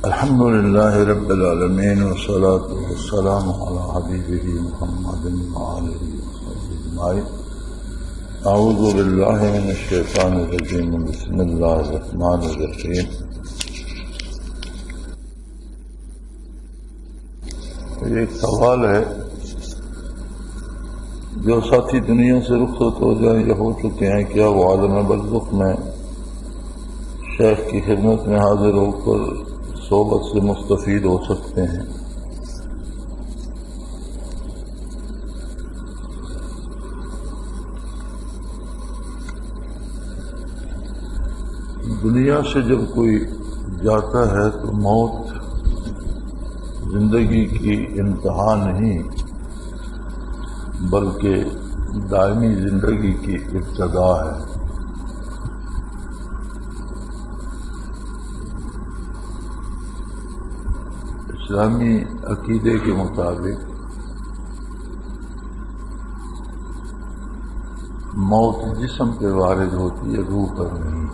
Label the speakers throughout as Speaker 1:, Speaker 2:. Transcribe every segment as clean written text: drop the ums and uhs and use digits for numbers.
Speaker 1: الحمد لله رب العالمين والصلاة والسلام على حبيبه محمد وآله وصحبه أجمعين. أعوذ بالله من الشيطان الرجيم. بسم الله الرحمن الرحيم. ایک سوال ہے، جو ساتھی دنیا سے رخصت ہو جائیں یا ہو چکے ہیں، کیا وہ عالم برزخ میں شیخ کی خدمت میں حاضر ہو کر صحبت سے مستفید ہو سکتے ہیں؟ دنیا سے جب کوئی جاتا ہے تو موت زندگی کی انتہا نہیں بلکہ دائمی زندگی کی ابتدا ہے۔ اسلامی عقیدے کے مطابق موت جسم پہ وارد ہوتی ہے، روح پر نہیں،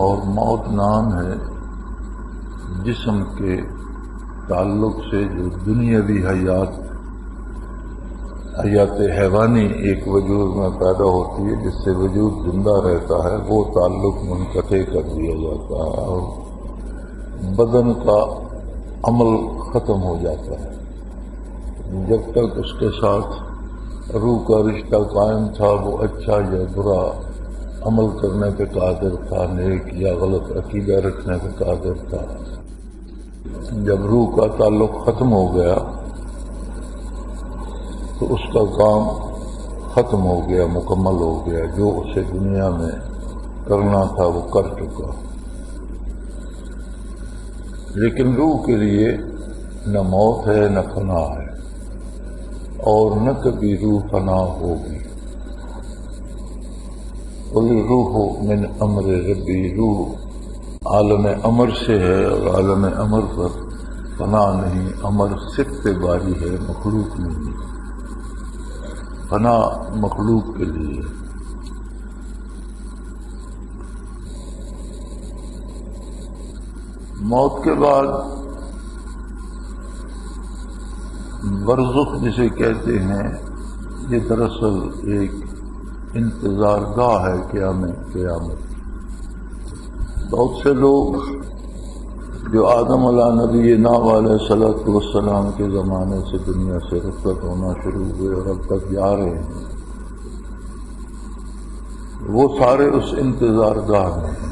Speaker 1: اور موت نام ہے جسم کے تعلق سے جو دنیاوی حیات حیوانی ایک وجود میں پیدا ہوتی ہے، جس سے وجود زندہ رہتا ہے، وہ تعلق منقطع کر دیا جاتا ہے اور بدن کا عمل ختم ہو جاتا ہے۔ جب تک اس کے ساتھ روح کا رشتہ قائم تھا، وہ اچھا یا برا عمل کرنے پہ قادر تھا، نیک یا غلط عقیدہ رکھنے پہ قادر تھا۔ جب روح کا تعلق ختم ہو گیا تو اس کا کام ختم ہو گیا، مکمل ہو گیا، جو اسے دنیا میں کرنا تھا وہ کر چکا۔ لیکن روح کے لیے نہ موت ہے نہ فنا ہے، اور نہ کبھی روح فنا ہوگی۔ قل روح من امر ربی، روح عالم امر سے ہے، اور عالم امر پر فنا نہیں، امر صرف پہ باری ہے، مخلوق نہیں۔ فنا مخلوق کے لیے۔ موت کے بعد برزخ جسے کہتے ہیں، یہ دراصل ایک انتظار گاہ ہے قیامت۔ بہت سے لوگ جو آدم علیہ نبینا علیہ الصلوۃ والسلام کے زمانے سے دنیا سے رخصت ہونا شروع ہوئے اور اب تک جا رہے ہیں، وہ سارے اس انتظار گاہ میں ہیں۔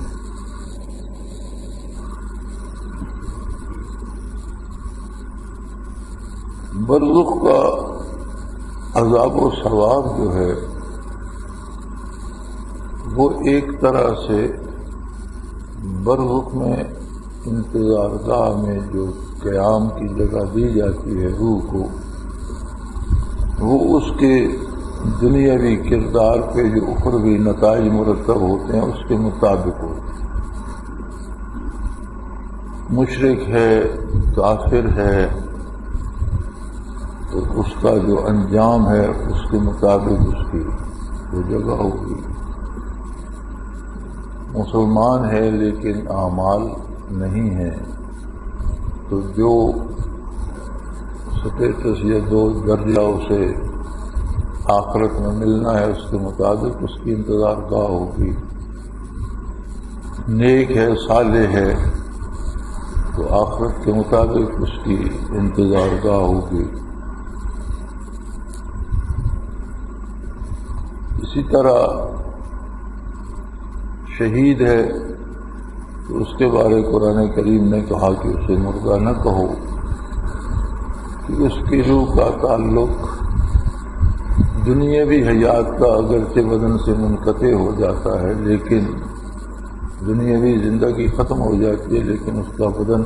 Speaker 1: برزخ کا عذاب و ثواب جو ہے وہ ایک طرح سے برزخ میں انتظار گاہ میں جو قیام کی جگہ دی جاتی ہے روح کو، وہ اس کے دنیاوی کردار پہ جو اخروی نتائج مرتب ہوتے ہیں اس کے مطابق ہوتے ہیں۔ مشرک ہے، کافر ہے، تو اس کا جو انجام ہے اس کے مطابق اس کی وہ جگہ ہوگی۔ مسلمان ہے لیکن اعمال نہیں ہے، تو جو سٹیٹس یا جو درجہ اسے آخرت میں ملنا ہے اس کے مطابق اس کی انتظار گاہ ہوگی۔ نیک ہے، صالح ہے، تو آخرت کے مطابق اس کی انتظار گاہ ہوگی۔ اسی طرح شہید ہے تو اس کے بارے قرآن کریم نے کہا کہ اسے مردہ نہ کہو، کہ اس کی روح کا تعلق دنیاوی حیات کا اگرچہ بدن سے منقطع ہو جاتا ہے، لیکن دنیاوی زندگی ختم ہو جاتی ہے، لیکن اس کا بدن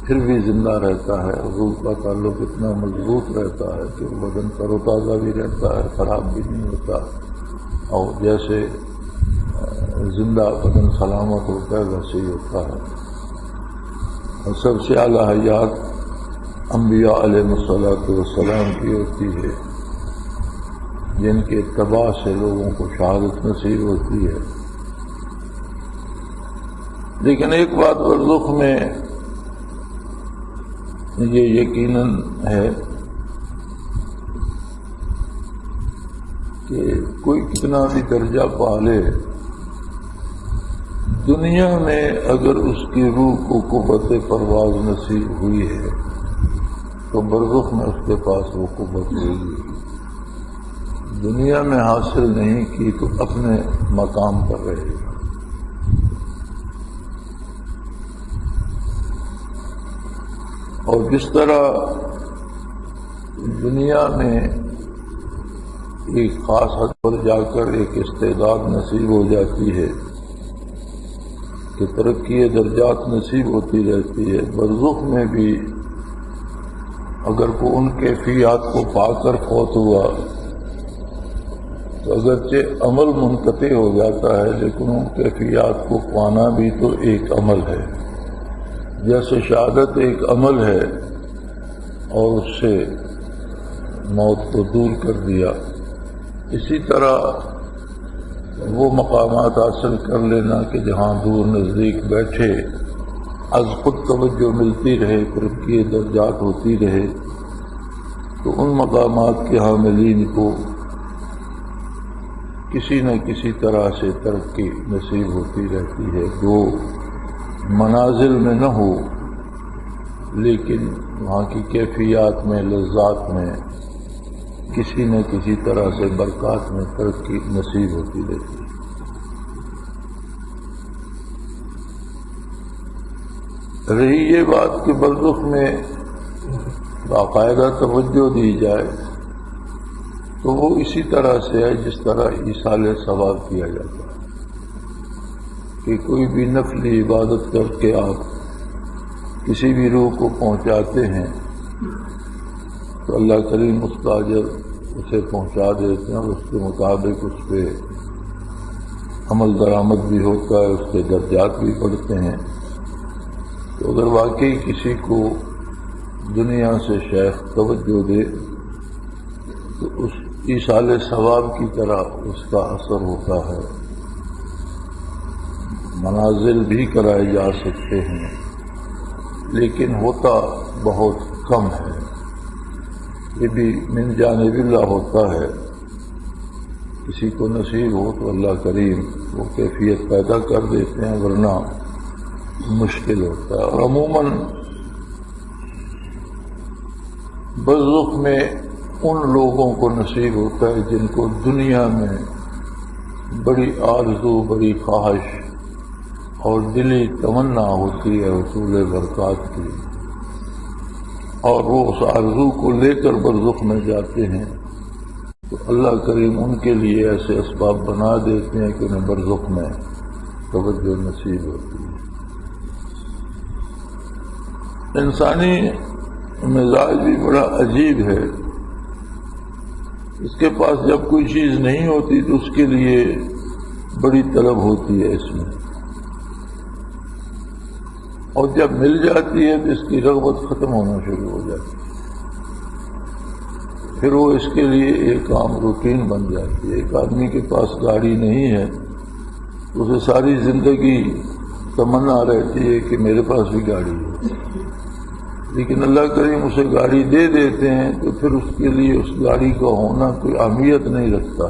Speaker 1: پھر بھی زندہ رہتا ہے، اور روح کا تعلق اتنا مضبوط رہتا ہے کہ بدن تر و تازہ بھی رہتا ہے، خراب بھی نہیں ہوتا، اور جیسے زندہ بدن سلامت ہوتا ہے ویسے ہی ہوتا ہے۔ اور سب سے اعلیٰ حیات انبیاء علیہ السلام کی ہوتی ہے، جن کے اتباع سے لوگوں کو شہادت نصیب ہوتی ہے۔ لیکن ایک بات برزخ میں یہ یقیناً ہے کہ کوئی کتنا بھی درجہ پا لے، دنیا میں اگر اس کی روح کو قوت پرواز نصیب ہوئی ہے تو برزخ میں اس کے پاس وہ قوت ہوگی۔ دنیا میں حاصل نہیں کی تو اپنے مقام پر رہے گا۔ اور جس طرح دنیا میں ایک خاص حد پر جا کر ایک استعداد نصیب ہو جاتی ہے کہ ترقی درجات نصیب ہوتی رہتی ہے، برزخ میں بھی اگر کو ان کیفیات کو پا کر فوت ہوا تو اگرچہ عمل منقطع ہو جاتا ہے لیکن ان کیفیات کو پانا بھی تو ایک عمل ہے۔ جیسے شہادت ایک عمل ہے اور اس سے موت کو دور کر دیا، اسی طرح وہ مقامات حاصل کر لینا کہ جہاں دور نزدیک بیٹھے از خود توجہ ملتی رہے، ترقی درجات ہوتی رہے، تو ان مقامات کے حاملین کو کسی نہ کسی طرح سے ترقی نصیب ہوتی رہتی ہے، جو منازل میں نہ ہو لیکن وہاں کی کیفیات میں، لذات میں کسی نہ کسی طرح سے برکات میں ترقی نصیب ہوتی رہتی ہے۔ رہی یہ بات کہ برزخ میں باقاعدہ توجہ دی جائے تو وہ اسی طرح سے ہے جس طرح ایصال ثواب کیا جاتا ہے کہ کوئی بھی نفلی عبادت کر کے آپ کسی بھی روح کو پہنچاتے ہیں تو اللہ کریم اس کا اجر اسے پہنچا دیتے ہیں اور اس کے مطابق اس پہ عمل درآمد بھی ہوتا ہے، اس کے درجات بھی بڑھتے ہیں۔ تو اگر واقعی کسی کو دنیا سے شیخ توجہ دے تو اس ایصال ثواب کی طرح اس کا اثر ہوتا ہے، منازل بھی کرائے جا سکتے ہیں لیکن ہوتا بہت کم ہے۔ یہ بھی من جانب اللہ ہوتا ہے، کسی کو نصیب ہو تو اللہ کریم وہ کیفیت پیدا کر دیتے ہیں، ورنہ مشکل ہوتا ہے۔ اور عموماً برزخ میں ان لوگوں کو نصیب ہوتا ہے جن کو دنیا میں بڑی آرزو، بڑی خواہش اور دلی تمنا ہوتی ہے حصول برکات کی، اور وہ اس آرزو کو لے کر برزخ میں جاتے ہیں تو اللہ کریم ان کے لیے ایسے اسباب بنا دیتے ہیں کہ انہیں برزخ میں توجہ نصیب ہوتی ہے۔ انسانی مزاج بھی بڑا عجیب ہے، اس کے پاس جب کوئی چیز نہیں ہوتی تو اس کے لیے بڑی طلب ہوتی ہے اس میں، اور جب مل جاتی ہے تو اس کی رغبت ختم ہونا شروع ہو جاتی ہے، پھر وہ اس کے لیے ایک عام روٹین بن جاتی ہے۔ ایک آدمی کے پاس گاڑی نہیں ہے تو اسے ساری زندگی تمنا رہتی ہے کہ میرے پاس بھی گاڑی ہے، لیکن اللہ کریم اسے گاڑی دے دیتے ہیں تو پھر اس کے لیے اس گاڑی کا ہونا کوئی اہمیت نہیں رکھتا،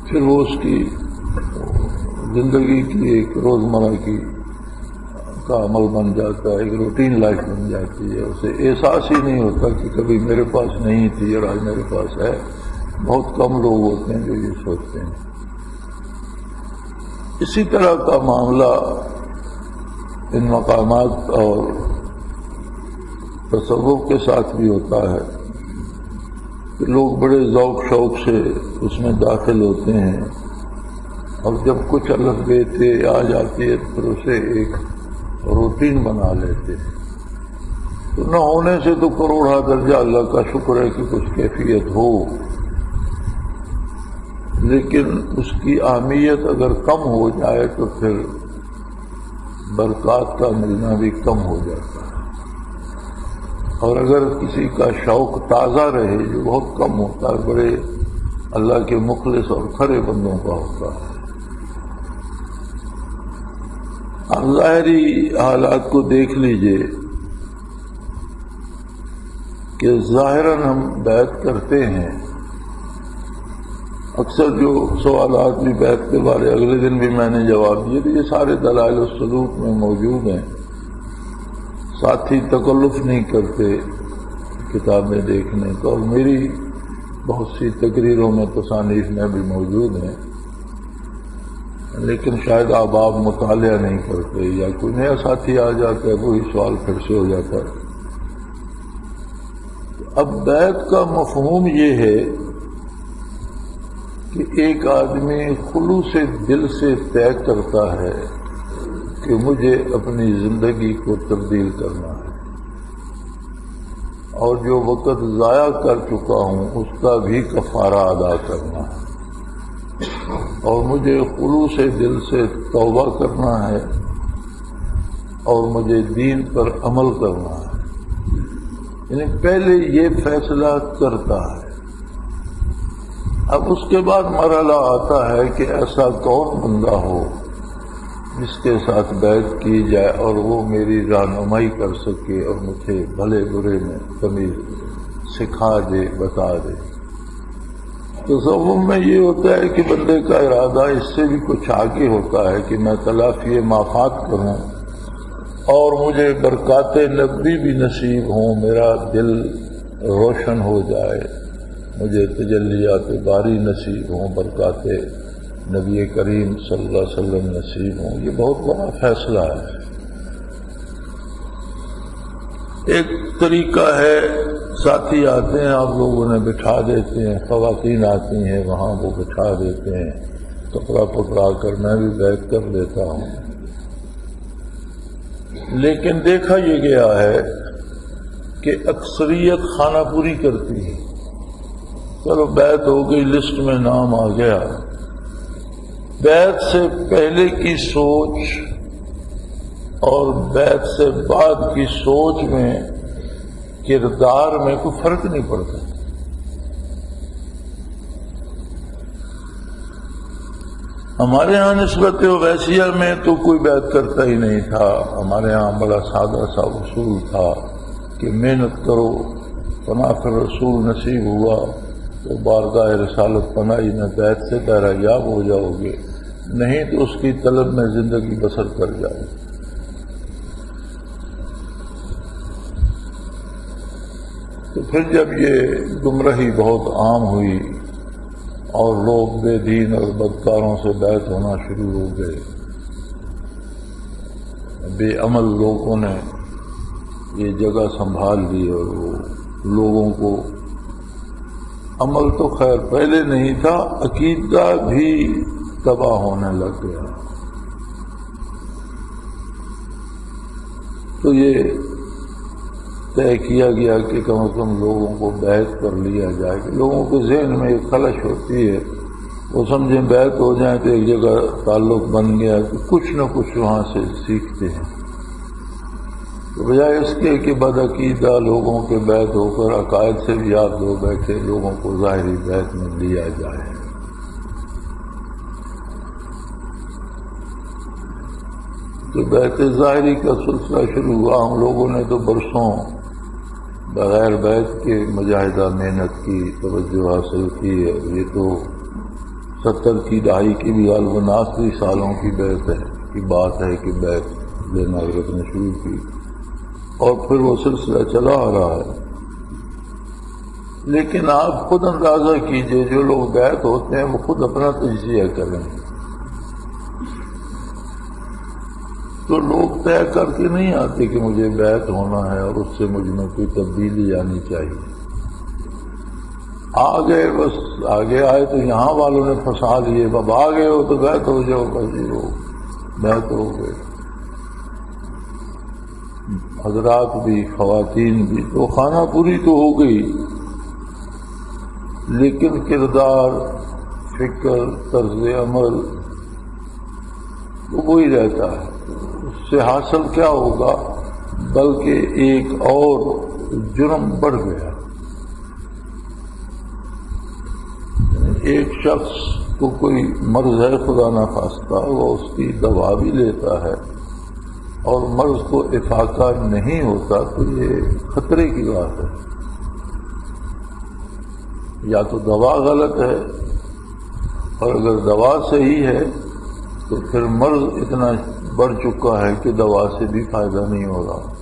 Speaker 1: پھر وہ اس کی زندگی کی ایک روزمرہ کا عمل بن جاتا ہے، ایک روٹین لائف بن جاتی ہے، اسے احساس ہی نہیں ہوتا کہ کبھی میرے پاس نہیں تھی اور آج میرے پاس ہے۔ بہت کم لوگ ہوتے ہیں جو یہ سوچتے ہیں۔ اسی طرح کا معاملہ ان مقامات اور تصوف کے ساتھ بھی ہوتا ہے کہ لوگ بڑے ذوق شوق سے اس میں داخل ہوتے ہیں، اور جب کچھ الف بیتے آ جاتی ہے تو پھر اسے ایک روٹین بنا لیتے ہیں۔ تو نہ ہونے سے تو کروڑا درجہ اللہ کا شکر ہے کہ کچھ کیفیت ہو، لیکن اس کی اہمیت اگر کم ہو جائے تو پھر برکات کا ملنا بھی کم ہو جاتا ہے، اور اگر کسی کا شوق تازہ رہے جو بہت کم ہوتا ہے، بڑے اللہ کے مخلص اور کھرے بندوں کا ہوتا ہے، ظاہری حالات کو دیکھ لیجئے کہ ظاہراً ہم بیعت کرتے ہیں. اکثر جو سوالات بھی بیعت کے بارے اگلے دن بھی میں نے جواب دیے تو یہ سارے دلائل السلوک میں موجود ہیں. ساتھی تکلف نہیں کرتے کتابیں دیکھنے کا، اور میری بہت سی تقریروں میں تصانیف میں بھی موجود ہیں، لیکن شاید آپ مطالعہ نہیں کرتے یا کوئی نیا ساتھی آ جاتا ہے وہی سوال پھر سے ہو جاتا ہے. اب بیعت کا مفہوم یہ ہے کہ ایک آدمی خلوص دل سے طے کرتا ہے کہ مجھے اپنی زندگی کو تبدیل کرنا ہے، اور جو وقت ضائع کر چکا ہوں اس کا بھی کفارہ ادا کرنا ہے، اور مجھے خلوص دل سے توبہ کرنا ہے، اور مجھے دین پر عمل کرنا ہے. یعنی پہلے یہ فیصلہ کرتا ہے. اب اس کے بعد مرحلہ آتا ہے کہ ایسا کون بندہ ہو جس کے ساتھ بیعت کی جائے اور وہ میری رہنمائی کر سکے اور مجھے بھلے برے میں تمیز سکھا دے، بتا دے. تصوف میں یہ ہوتا ہے کہ بندے کا ارادہ اس سے بھی کچھ آگے ہوتا ہے کہ میں تلافی مافات کروں اور مجھے برکات نبی بھی نصیب ہوں، میرا دل روشن ہو جائے، مجھے تجلیات باری نصیب ہوں، برکات نبی کریم صلی اللہ علیہ وسلم نصیب ہوں. یہ بہت بڑا فیصلہ ہے. ایک طریقہ ہے ساتھی آتے ہیں، آپ لوگوں نے بٹھا دیتے ہیں، خواتین آتی ہیں وہاں وہ بٹھا دیتے ہیں، کپڑا پکڑا کر میں بھی بیعت کر لیتا ہوں. لیکن دیکھا یہ گیا ہے کہ اکثریت خانہ پوری کرتی ہے. چلو بیعت ہو گئی، لسٹ میں نام آ گیا. بیعت سے پہلے کی سوچ اور بیعت سے بعد کی سوچ میں کردار میں کوئی فرق نہیں پڑتا. ہمارے ہاں نسبت ویسیہ میں تو کوئی بیعت کرتا ہی نہیں تھا. ہمارے ہاں بڑا سادہ سا اصول تھا کہ محنت کرو، پناہ رسول نصیب ہوا تو بارگاہ رسالت پناہی میں بیعت سے دائرہ ہو جاؤ گے، نہیں تو اس کی طلب میں زندگی بسر کر جاؤ. تو پھر جب یہ گمراہی بہت عام ہوئی اور لوگ بے دین اور بدکاروں سے بیعت ہونا شروع ہو گئے، بے عمل لوگوں نے یہ جگہ سنبھال لی، اور وہ لوگوں کو عمل تو خیر پہلے نہیں تھا، عقیدہ بھی تباہ ہونے لگ گیا. تو یہ طے کیا گیا کہ کم از کم لوگوں کو بیعت کر لیا جائے. کہ لوگوں کے ذہن میں ایک خلش ہوتی ہے، وہ سمجھیں بیعت ہو جائیں تو ایک جگہ تعلق بن گیا تو کچھ نہ کچھ وہاں سے سیکھتے ہیں. تو بجائے اس کے کہ بدعقیدہ لوگوں کے بیعت ہو کر عقائد سے بھی یاد ہو بیٹھے، لوگوں کو ظاہری بیعت میں لیا جائے. تو بیعت ظاہری کا سلسلہ شروع ہوا. ہم لوگوں نے تو برسوں بغیر بیعت کے مجاہدہ محنت کی، توجہ حاصل کی. یہ تو 70 کی دہائی کی بھی غالباً آخری سالوں کی بیعت ہے کی بات ہے کہ بیعت لینا حضرت نے شروع کی، اور پھر وہ سلسلہ چلا آ رہا ہے. لیکن آپ خود اندازہ کیجئے، جو لوگ بیعت ہوتے ہیں وہ خود اپنا تجزیہ کریں. تو لوگ طے کر کے نہیں آتے کہ مجھے بیعت ہونا ہے اور اس سے مجھ میں کوئی تبدیلی آنی چاہیے. آگے بس آگے آئے تو یہاں والوں نے پھنسا لیے، اب آگے ہو تو بیعت ہو جاؤ، بس یہ ہو بیعت ہو گئے. حضرات بھی خواتین بھی تو خانہ پوری تو ہو گئی، لیکن کردار، فکر، طرز عمل وہی رہتا ہے. اس سے حاصل کیا ہوگا؟ بلکہ ایک اور جرم بڑھ گیا. ایک شخص کو کوئی مرض ہے خدا نخواستہ، وہ اس کی دوا بھی لیتا ہے اور مرض کو افاقہ نہیں ہوتا تو یہ خطرے کی بات ہے. یا تو دوا غلط ہے، اور اگر دوا صحیح ہے تو پھر مرض اتنا بڑھ چکا ہے کہ دوا سے بھی فائدہ نہیں ہو رہا.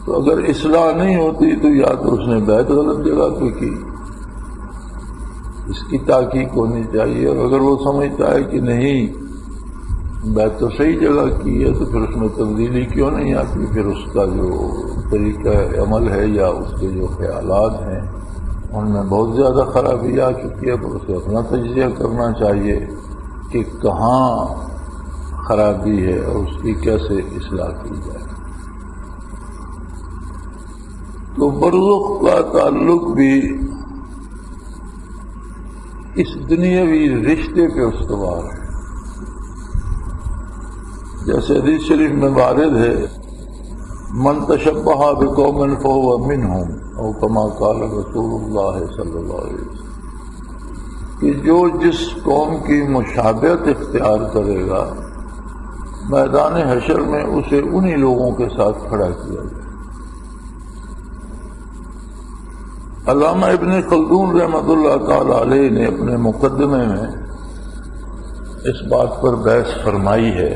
Speaker 1: تو اگر اصلاح نہیں ہوتی تو یا تو اس نے بیعت غلط جگہ پہ کی، اس کی تحقیق ہونی چاہیے. اور اگر وہ سمجھتا ہے کہ نہیں بیعت تو صحیح جگہ کی ہے تو پھر اس میں تبدیلی کیوں نہیں آتی؟ پھر اس کا جو طریقہ عمل ہے یا اس کے جو خیالات ہیں ان میں بہت زیادہ خرابی آ چکی ہے، تو اسے اپنا تجزیہ کرنا چاہیے کہ کہاں خرابی ہے اور اس کی کیسے اصلاح کی جائے. تو برزخ کا تعلق بھی اس دنیاوی رشتے پہ استوار ہے. جیسے حدیث شریف میں وارد ہے، من تشبہ بقوم فہو منہم، او کما قال رسول اللہ صلی اللہ علیہ وسلم، کہ جو جس قوم کی مشابہت اختیار کرے گا میدان حشر میں اسے انہی لوگوں کے ساتھ کھڑا کیا جائے. علامہ ابن خلدون رحمۃ اللہ تعالی علیہ نے اپنے مقدمے میں اس بات پر بحث فرمائی ہے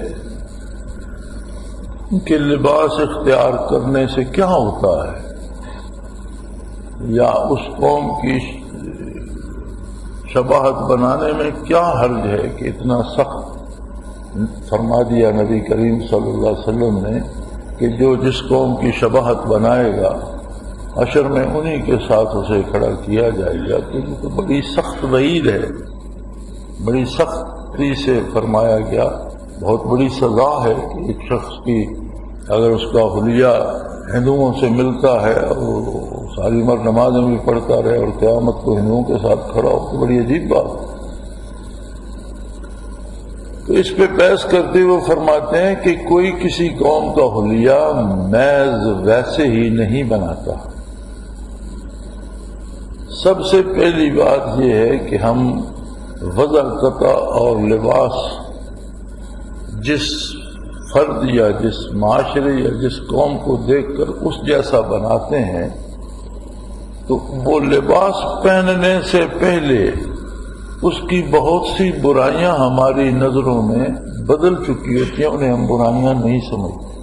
Speaker 1: کہ لباس اختیار کرنے سے کیا ہوتا ہے، یا اس قوم کی شباہت بنانے میں کیا حرج ہے کہ اتنا سخت فرما دیا نبی کریم صلی اللہ علیہ وسلم نے کہ جو جس قوم کی شباہت بنائے گا حشر میں انہی کے ساتھ اسے کھڑا کیا جائے گا. تو بڑی سخت وعید ہے، بڑی سختی سے فرمایا گیا. بہت بڑی سزا ہے کہ ایک شخص کی اگر اس کا حلیہ ہندوؤں سے ملتا ہے اور ساری عمر نمازیں بھی پڑھتا رہے اور قیامت کو ہندوؤں کے ساتھ کھڑا ہو، تو بڑی عجیب بات ہے. تو اس پہ بحث کرتے ہوئے فرماتے ہیں کہ کوئی کسی قوم کا حلیہ محض ویسے ہی نہیں بناتا. سب سے پہلی بات یہ ہے کہ ہم وضع قطع اور لباس جس فرد یا جس معاشرے یا جس قوم کو دیکھ کر اس جیسا بناتے ہیں تو وہ لباس پہننے سے پہلے اس کی بہت سی برائیاں ہماری نظروں میں بدل چکی ہوتی ہیں، انہیں ہم برائیاں نہیں سمجھتے.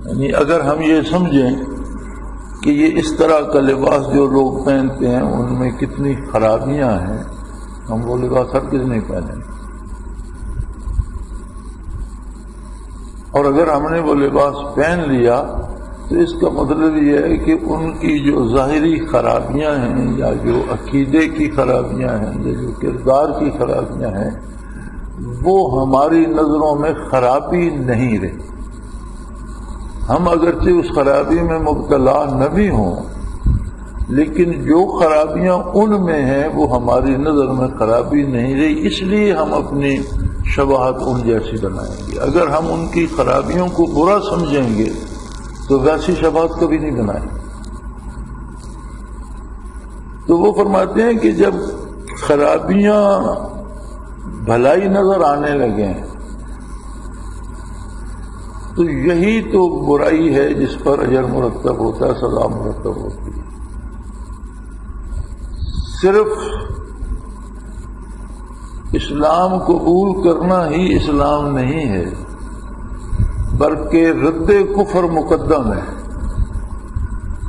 Speaker 1: یعنی اگر ہم یہ سمجھیں کہ یہ اس طرح کا لباس جو لوگ پہنتے ہیں ان میں کتنی خرابیاں ہیں، ہم وہ لباس ہرگز نہیں پہنیں. اور اگر ہم نے وہ لباس پہن لیا تو اس کا مطلب یہ ہے کہ ان کی جو ظاہری خرابیاں ہیں یا جو عقیدے کی خرابیاں ہیں یا جو کردار کی خرابیاں ہیں وہ ہماری نظروں میں خرابی نہیں رہی. ہم اگرچہ اس خرابی میں مبتلا نہ بھی ہوں لیکن جو خرابیاں ان میں ہیں وہ ہماری نظر میں خرابی نہیں رہی، اس لیے ہم اپنی شباہت ان جیسی بنائیں گے. اگر ہم ان کی خرابیوں کو برا سمجھیں گے تو ویسی شباہت کبھی نہیں بنائیں. تو وہ فرماتے ہیں کہ جب خرابیاں بھلائی نظر آنے لگیں تو یہی تو برائی ہے جس پر اجر مرتب ہوتا ہے، سزا مرتب ہوتی ہے. صرف اسلام قبول کرنا ہی اسلام نہیں ہے بلکہ رد کفر مقدم ہے.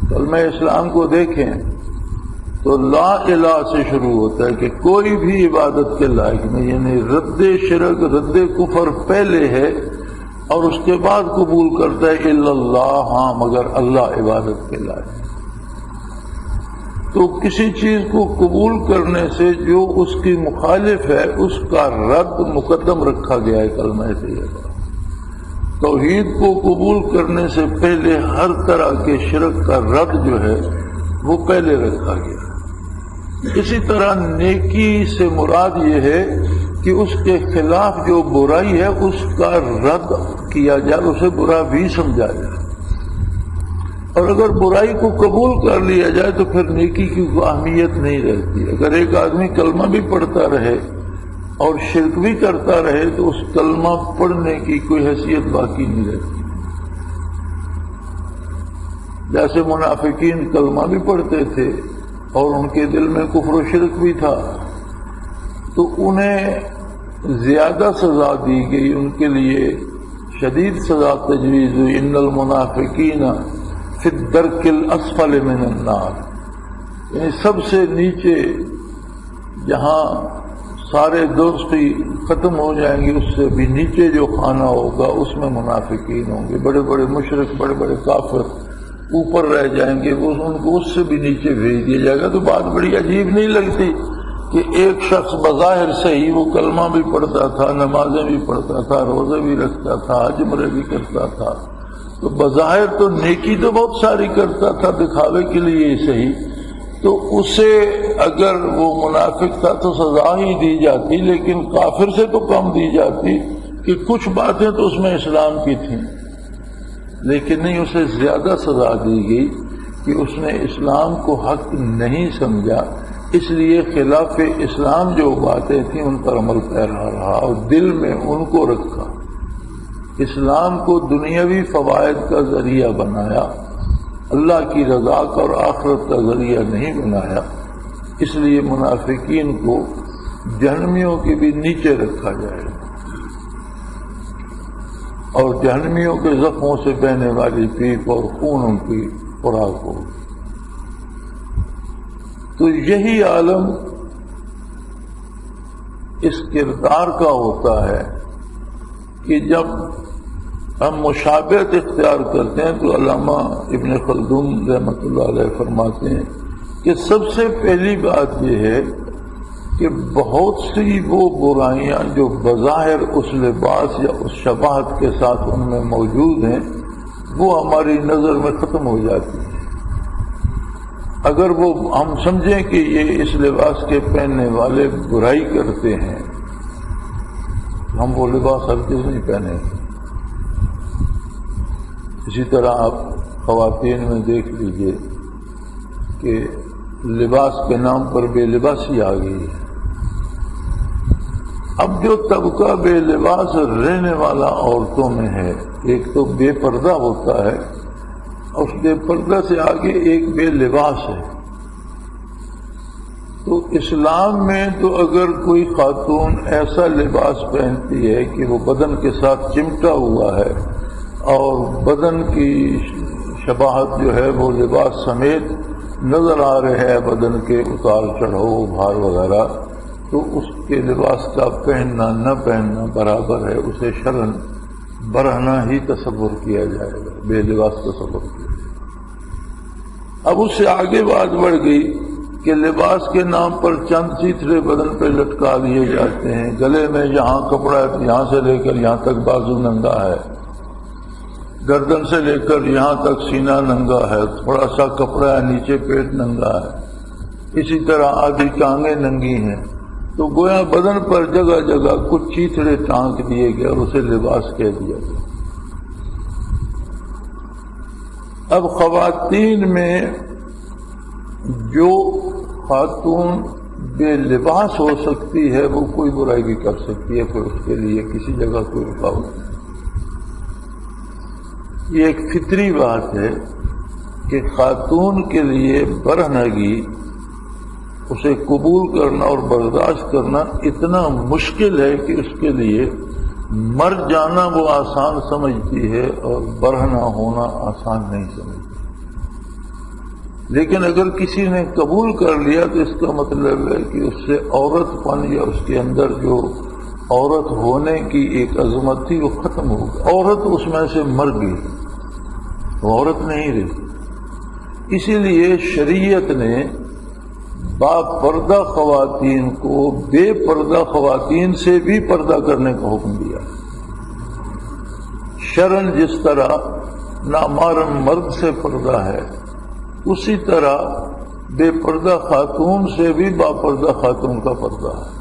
Speaker 1: کلمہ اسلام کو دیکھیں تو لا الہ سے شروع ہوتا ہے کہ کوئی بھی عبادت کے لائق نہیں، یعنی رد شرک رد کفر پہلے ہے اور اس کے بعد قبول کرتا ہے الا اللہ، ہاں مگر اللہ عبادت کے لائق. تو کسی چیز کو قبول کرنے سے جو اس کی مخالف ہے اس کا رد مقدم رکھا گیا ہے کلمہ طیبہ. توحید کو قبول کرنے سے پہلے ہر طرح کے شرک کا رد جو ہے وہ پہلے رکھا گیا. اسی طرح نیکی سے مراد یہ ہے کہ اس کے خلاف جو برائی ہے اس کا رد کیا جائے، اسے برا بھی سمجھا جائے. اور اگر برائی کو قبول کر لیا جائے تو پھر نیکی کی کوئی اہمیت نہیں رہتی. اگر ایک آدمی کلمہ بھی پڑھتا رہے اور شرک بھی کرتا رہے تو اس کلمہ پڑھنے کی کوئی حیثیت باقی نہیں رہتی. جیسے منافقین کلمہ بھی پڑھتے تھے اور ان کے دل میں کفر و شرک بھی تھا، تو انہیں زیادہ سزا دی گئی، ان کے لیے شدید سزا تجویز ہوئی. ان المنافقین فی الدرک الاسفل من النار، یعنی سب سے نیچے جہاں سارے دوستی ختم ہو جائیں گے اس سے بھی نیچے جو خانہ ہوگا اس میں منافقین ہوں گے. بڑے بڑے مشرک، بڑے بڑے کافر اوپر رہ جائیں گے، وہ ان کو اس سے بھی نیچے بھیج دیا جائے گا. تو بات بڑی عجیب نہیں لگتی کہ ایک شخص بظاہر سے ہی وہ کلمہ بھی پڑھتا تھا، نمازیں بھی پڑھتا تھا، روزے بھی رکھتا تھا، حج عمرے بھی کرتا تھا، تو بظاہر تو نیکی تو بہت ساری کرتا تھا دکھاوے کے لیے ہی صحیح، تو اسے اگر وہ منافق تھا تو سزا ہی دی جاتی، لیکن کافر سے تو کم دی جاتی کہ کچھ باتیں تو اس میں اسلام کی تھیں، لیکن نہیں، اسے زیادہ سزا دی گئی کہ اس نے اسلام کو حق نہیں سمجھا، اس لیے خلاف اسلام جو باتیں تھیں ان پر عمل پیرا رہا اور دل میں ان کو رکھا. اسلام کو دنیاوی فوائد کا ذریعہ بنایا، اللہ کی رضا کا اور آخرت کا ذریعہ نہیں بنایا. اس لیے منافقین کو جہنمیوں کے بھی نیچے رکھا جائے اور جہنمیوں کے زخموں سے بہنے والی پیپ اور خون ان کی خوراک ہو. تو یہی عالم اس کردار کا ہوتا ہے کہ جب ہم مشابہت اختیار کرتے ہیں تو علامہ ابن خلدون رحمۃ اللہ علیہ فرماتے ہیں کہ سب سے پہلی بات یہ ہے کہ بہت سی وہ برائیاں جو بظاہر اس لباس یا اس شباہت کے ساتھ ان میں موجود ہیں وہ ہماری نظر میں ختم ہو جاتی ہیں. اگر وہ ہم سمجھیں کہ یہ اس لباس کے پہننے والے برائی کرتے ہیں، ہم وہ لباس ہرگز نہیں پہنے. اسی طرح آپ خواتین میں دیکھ لیجئے کہ لباس کے نام پر بے لباسی آ گئی ہے. اب جو طبقہ بے لباس رہنے والا عورتوں میں ہے، ایک تو بے پردہ ہوتا ہے، اس بے پردہ سے آگے ایک بے لباس ہے. تو اسلام میں تو اگر کوئی خاتون ایسا لباس پہنتی ہے کہ وہ بدن کے ساتھ چمٹا ہوا ہے اور بدن کی شباہت جو ہے وہ لباس سمیت نظر آ رہے ہے، بدن کے اتار چڑھاؤ بھار وغیرہ، تو اس کے لباس کا پہننا نہ پہننا برابر ہے، اسے شرعاً برہنہ ہی تصور کیا جائے گا، بے لباس تصور کیا جائے گا. اب اس سے آگے بات بڑھ گئی کہ لباس کے نام پر چند چیتھڑے بدن پہ لٹکا دیے جاتے ہیں، گلے میں یہاں کپڑا ہے، یہاں سے لے کر یہاں تک بازو ننگا ہے، گردن سے لے کر یہاں تک سینہ ننگا ہے، تھوڑا سا کپڑا ہے، نیچے پیٹ ننگا ہے، اسی طرح آدھی ٹانگیں ننگی ہیں. تو گویا بدن پر جگہ جگہ کچھ چیتھڑے ٹانک دیے گئے اور اسے لباس کہہ دیا گیا. اب خواتین میں جو خاتون بے لباس ہو سکتی ہے وہ کوئی برائی بھی کر سکتی ہے، پھر اس کے لیے کسی جگہ کوئی رکاوٹ نہیں. یہ ایک فطری بات ہے کہ خاتون کے لیے برہنگی، اسے قبول کرنا اور برداشت کرنا اتنا مشکل ہے کہ اس کے لیے مر جانا وہ آسان سمجھتی ہے اور برہنہ ہونا آسان نہیں سمجھتی. لیکن اگر کسی نے قبول کر لیا تو اس کا مطلب ہے کہ اس سے عورت پن یا اس کے اندر جو عورت ہونے کی ایک عظمت تھی وہ ختم ہو گئی، عورت اس میں سے مر گئی، وہ عورت نہیں رہی. اسی لیے شریعت نے با پردہ خواتین کو بے پردہ خواتین سے بھی پردہ کرنے کا حکم دیا. شرعاً جس طرح نامحرم مرد سے پردہ ہے، اسی طرح بے پردہ خاتون سے بھی با پردہ خاتون کا پردہ ہے.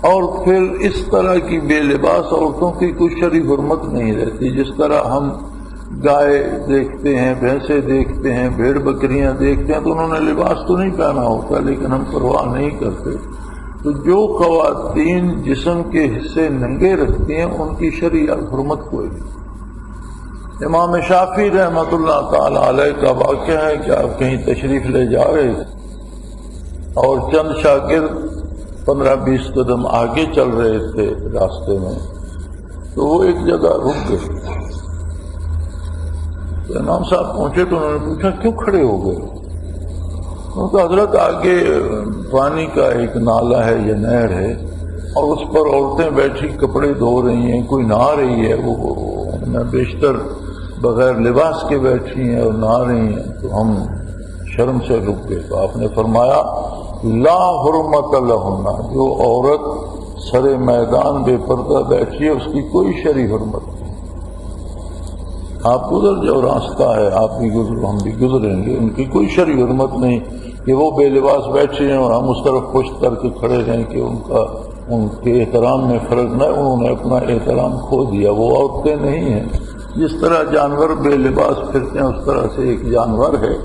Speaker 1: اور پھر اس طرح کی بے لباس عورتوں کی کوئی شرعی حرمت نہیں رہتی. جس طرح ہم گائے دیکھتے ہیں، بھینسیں دیکھتے ہیں، بھیڑ بکریاں دیکھتے ہیں تو انہوں نے لباس تو نہیں پہنا ہوتا لیکن ہم پرواہ نہیں کرتے. تو جو خواتین جسم کے حصے ننگے رکھتی ہیں ان کی شرعی حرمت کوئی نہیں۔ امام شافعی رحمۃ اللہ تعالی علیہ کا واقعہ ہے کہ آپ کہیں تشریف لے جا رہے تھے اور چند شاگرد 15-20 قدم آگے چل رہے تھے راستے میں، تو وہ ایک جگہ رک گئے۔ تو امام صاحب پہنچے تو انہوں نے پوچھا کیوں کھڑے ہو گئے؟ ان کا حضرت آگے پانی کا ایک نالا ہے یا نہر ہے اور اس پر عورتیں بیٹھی کپڑے دھو رہی ہیں، کوئی نہا رہی ہے، وہ بیشتر بغیر لباس کے بیٹھی ہیں اور نہا رہی ہیں، تو ہم شرم سے رک گئے۔ تو آپ نے فرمایا لا حرمت لہن، جو عورت سرے میدان بے پردہ بیٹھی ہے اس کی کوئی شرعی حرمت نہیں۔ آپ گزر جاؤ، راستہ ہے، آپ بھی گزرو ہم بھی گزریں گے، ان کی کوئی شرعی حرمت نہیں کہ وہ بے لباس بیٹھے ہیں اور ہم اس طرف پشت کر کے کھڑے رہیں کہ ان کے احترام میں فرق نہ، انہوں نے اپنا احترام کھو دیا۔ وہ عورتیں نہیں ہیں، جس طرح جانور بے لباس پھرتے ہیں اس طرح سے ایک جانور ہے۔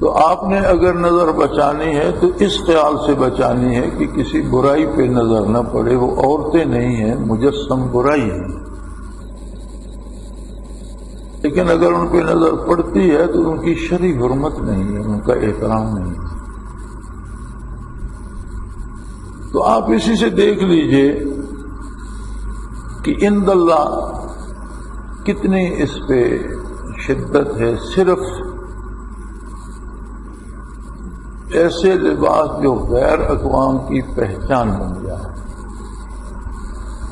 Speaker 1: تو آپ نے اگر نظر بچانی ہے تو اس خیال سے بچانی ہے کہ کسی برائی پہ نظر نہ پڑے، وہ عورتیں نہیں ہیں، مجسم برائی ہے۔ لیکن اگر ان پہ نظر پڑتی ہے تو ان کی شرعی حرمت نہیں ہے، ان کا احترام نہیں ہے۔ تو آپ اسی سے دیکھ لیجئے کہ عند اللہ کتنی اس پہ شدت ہے۔ صرف ایسے لباس جو غیر اقوام کی پہچان بن جائے،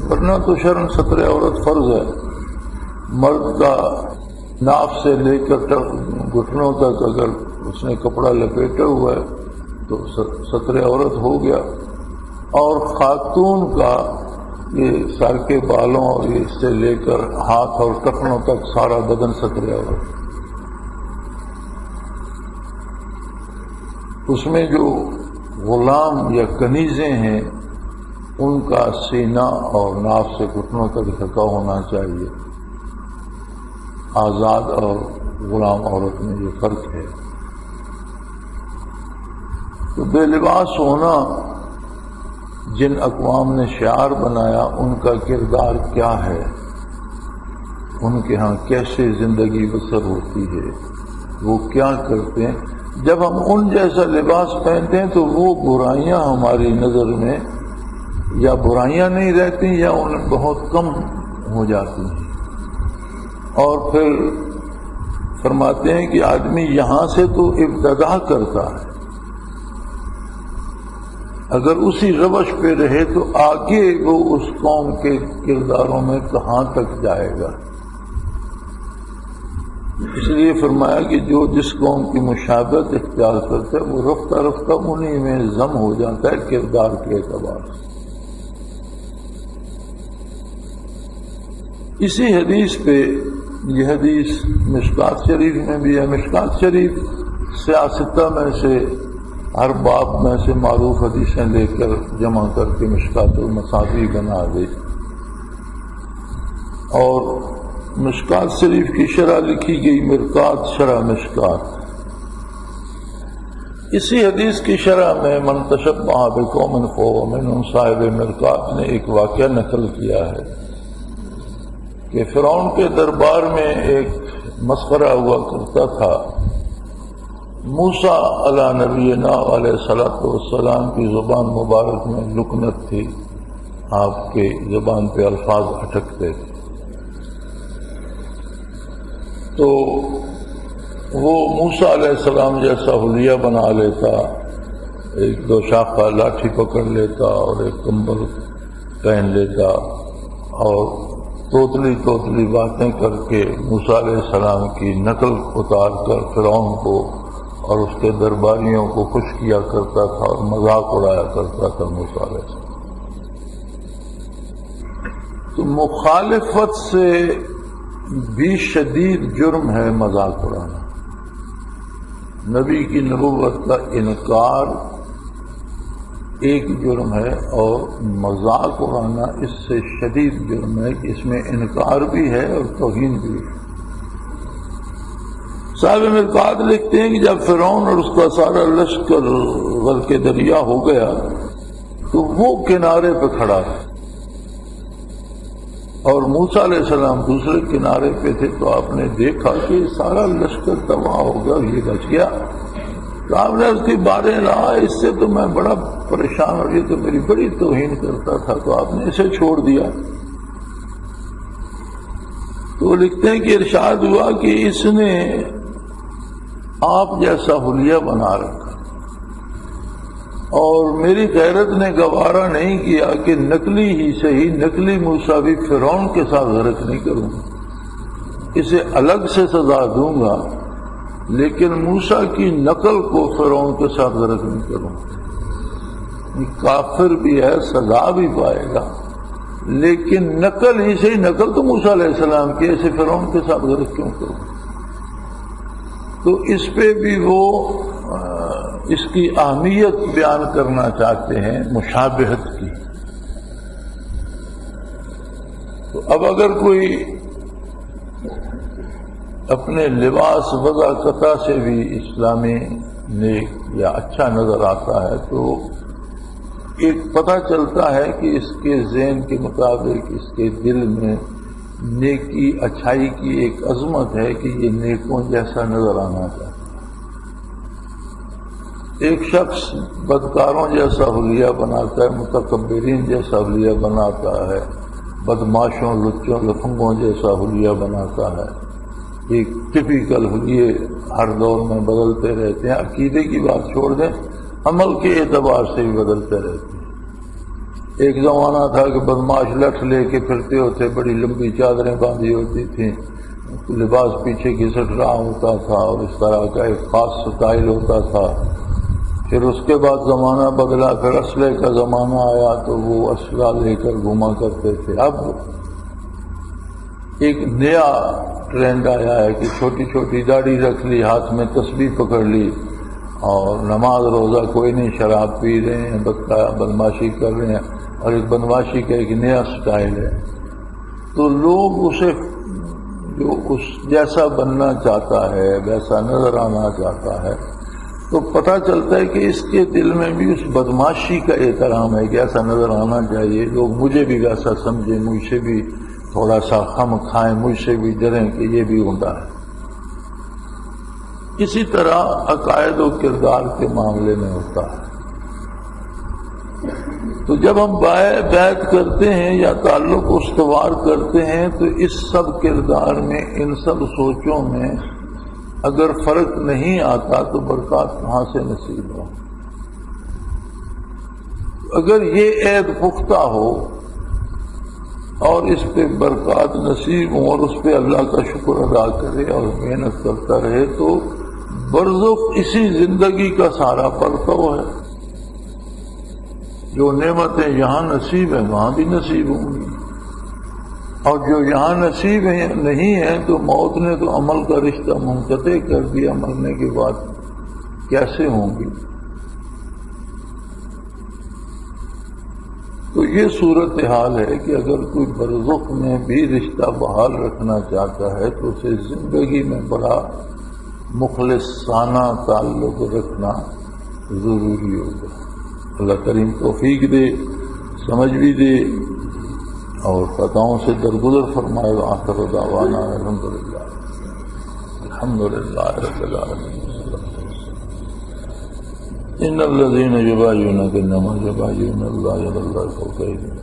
Speaker 1: ورنہ تو شرم ستر عورت فرض ہے۔ مرد کا ناف سے لے کر گھٹنوں تک اگر اس نے کپڑا لپیٹا ہوا ہے تو ستر عورت ہو گیا، اور خاتون کا یہ سر کے بالوں اور اس سے لے کر ہاتھ اور ٹخنوں تک سارا بدن ستر عورت۔ اس میں جو غلام یا کنیزیں ہیں ان کا سینہ اور ناف سے گھٹنوں تک ڈھکا ہونا چاہیے۔ آزاد اور غلام عورت میں یہ فرق ہے۔ تو بے لباس ہونا جن اقوام نے شعار بنایا ان کا کردار کیا ہے، ان کے ہاں کیسے زندگی بسر ہوتی ہے، وہ کیا کرتے ہیں۔ جب ہم ان جیسا لباس پہنتے ہیں تو وہ برائیاں ہماری نظر میں یا برائیاں نہیں رہتی یا ان بہت کم ہو جاتی ہیں۔ اور پھر فرماتے ہیں کہ آدمی یہاں سے تو ابتدا کرتا ہے، اگر اسی روش پہ رہے تو آگے وہ اس قوم کے کرداروں میں کہاں تک جائے گا۔ اس لیے فرمایا کہ جو جس قوم کی مشابہت اختیار کرتا ہے وہ رفتہ رفتہ انہی میں ضم ہو جاتا ہے کردار کے اعتبار سے۔ اسی حدیث پہ یہ حدیث مشکات شریف میں بھی ہے۔ مشکات شریف سیاستہ میں سے ہر باب میں سے معروف حدیثیں لے کر جمع کر کے مشکات المصابیح بنا دی، اور مشکات شریف کی شرح لکھی گئی مرقات شرح مشکات۔ اسی حدیث کی شرح میں من تشبہ بقوم فہو منہم صاحب مرقات نے ایک واقعہ نقل کیا ہے کہ فرعون کے دربار میں ایک مسخرہ ہوا کرتا تھا۔ موسیٰ علیہ نبینا علیہ الصلوۃ والسلام کی زبان مبارک میں لکنت تھی، آپ کے زبان پہ الفاظ اٹکتے تھے، تو وہ موسیٰ علیہ السلام جیسا حلیہ بنا لیتا، ایک دو شاخہ لاٹھی پکڑ لیتا اور ایک کمبل پہن لیتا اور توتلی باتیں کر کے موسیٰ علیہ السلام کی نقل اتار کر فرعون کو اور اس کے درباریوں کو خوش کیا کرتا تھا اور مذاق اڑایا کرتا تھا موسیٰ علیہ السلام۔ تو مخالفت سے بھی شدید جرم ہے مذاق اڑانا۔ نبی کی نبوت کا انکار ایک جرم ہے اور مذاق اڑانا اس سے شدید جرم ہے کہ اس میں انکار بھی ہے اور توہین بھی ہے۔ صاحب مرقات لکھتے ہیں کہ جب فرعون اور اس کا سارا لشکر غرق دریا ہو گیا تو وہ کنارے پہ کھڑا تھا اور موسیٰ علیہ السلام دوسرے کنارے پہ تھے، تو آپ نے دیکھا کہ سارا لشکر تباہ ہو گیا، یہ بچ گیا۔ تو آپ نے اس کی باریں رہا، اس سے تو میں بڑا پریشان اور یہ تو میری بڑی توہین کرتا تھا، تو آپ نے اسے چھوڑ دیا۔ تو وہ لکھتے ہیں کہ ارشاد ہوا کہ اس نے آپ جیسا حلیہ بنا رکھا، اور میری غیرت نے گوارا نہیں کیا کہ نقلی ہی صحیح، نقلی موسیٰ بھی فرعون کے ساتھ غرق نہیں کروں گا، اسے الگ سے سزا دوں گا، لیکن موسیٰ کی نقل کو فرعون کے ساتھ غرق نہیں کروں گا۔ کافر بھی ہے، سزا بھی پائے گا، لیکن نقل ہی صحیح، نقل تو موسیٰ علیہ السلام کی، اسے فرعون کے ساتھ غرق کیوں کروں؟ تو اس پہ بھی وہ اس کی اہمیت بیان کرنا چاہتے ہیں مشابہت کی۔ تو اب اگر کوئی اپنے لباس وضاقتہ سے بھی اسلامی نیک یا اچھا نظر آتا ہے، تو ایک پتہ چلتا ہے کہ اس کے ذہن کے مطابق اس کے دل میں نیکی اچھائی کی ایک عظمت ہے کہ یہ نیکوں جیسا نظر آنا چاہتا ہے۔ ایک شخص بدکاروں جیسا حلیہ بناتا ہے، متکبرین جیسا حلیہ بناتا ہے، بدماشوں لچوں لفنگوں جیسا حلیہ بناتا ہے۔ ایک ٹپیکل حلیے ہر دور میں بدلتے رہتے ہیں، عقیدے کی بات چھوڑ دیں، عمل کے اعتبار سے بھی بدلتے رہتے ہیں۔ ایک زمانہ تھا کہ بدماش لٹھ لے کے پھرتے ہوتے، بڑی لمبی چادریں باندھی ہوتی تھیں، لباس پیچھے گھسٹ رہا ہوتا تھا اور اس طرح کا ایک خاص سٹائل ہوتا تھا۔ پھر اس کے بعد زمانہ بدلا، پھر اسلحے کا زمانہ آیا تو وہ اسلحہ لے کر گھوما کرتے تھے۔ اب ایک نیا ٹرینڈ آیا ہے کہ چھوٹی چھوٹی داڑھی رکھ لی، ہاتھ میں تسبیح پکڑ لی، اور نماز روزہ کوئی نہیں، شراب پی رہے ہیں، بدماشی کر رہے ہیں، اور ایک بدماشی کا ایک نیا سٹائل ہے۔ تو لوگ اسے جو اس جیسا بننا چاہتا ہے، ویسا نظر آنا چاہتا ہے، تو پتہ چلتا ہے کہ اس کے دل میں بھی اس بدماشی کا احترام ہے کہ ایسا نظر آنا چاہیے، لوگ مجھے بھی ویسا سمجھیں، مجھ سے بھی تھوڑا سا خم کھائیں، مجھ سے بھی ڈریں کہ یہ بھی عمدہ ہے۔ اسی طرح عقائد و کردار کے معاملے میں ہوتا ہے۔ تو جب ہم بیعت کرتے ہیں یا تعلق استوار کرتے ہیں، تو اس سب کردار میں، ان سب سوچوں میں اگر فرق نہیں آتا تو برکات کہاں سے نصیب ہو؟ اگر یہ عید پختہ ہو اور اس پہ برکات نصیب ہوں اور اس پہ اللہ کا شکر ادا کرے اور محنت کرتا رہے، تو برزخ اسی زندگی کا سارا پرتو ہے۔ جو نعمتیں یہاں نصیب ہیں وہاں بھی نصیب ہوں گی، اور جو یہاں نصیب ہیں نہیں ہیں تو موت نے تو عمل کا رشتہ منقطع کر دیا، مرنے کے بعد کیسے ہوں گی؟ تو یہ صورتحال ہے کہ اگر کوئی برزخ میں بھی رشتہ بحال رکھنا چاہتا ہے تو اسے زندگی میں بڑا مخلصانہ تعلق رکھنا ضروری ہوگا۔ اللہ کریم توفیق دے، سمجھ بھی دے، اور خطاؤں سے درگزر فرمائے۔ وآخر دعوانا الحمدللہ رب العالمین۔ ان الذين يبايعونك انما يبايعون الله يد الله فوق ايديهم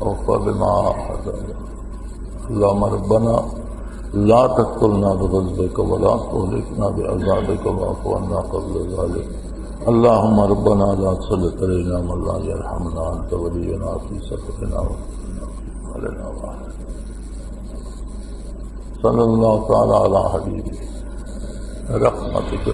Speaker 1: اوفى بما عاهد اللهم ربنا لا تقتلنا بغضبك ولا تهلكنا بعذابك واعف عنا قبل ذلك اللهم ربنا لا تسلط علينا من لا يرحمنا انت ولينا في سفرنا ولنا صلى الله تعالى على حبيبه رحمتك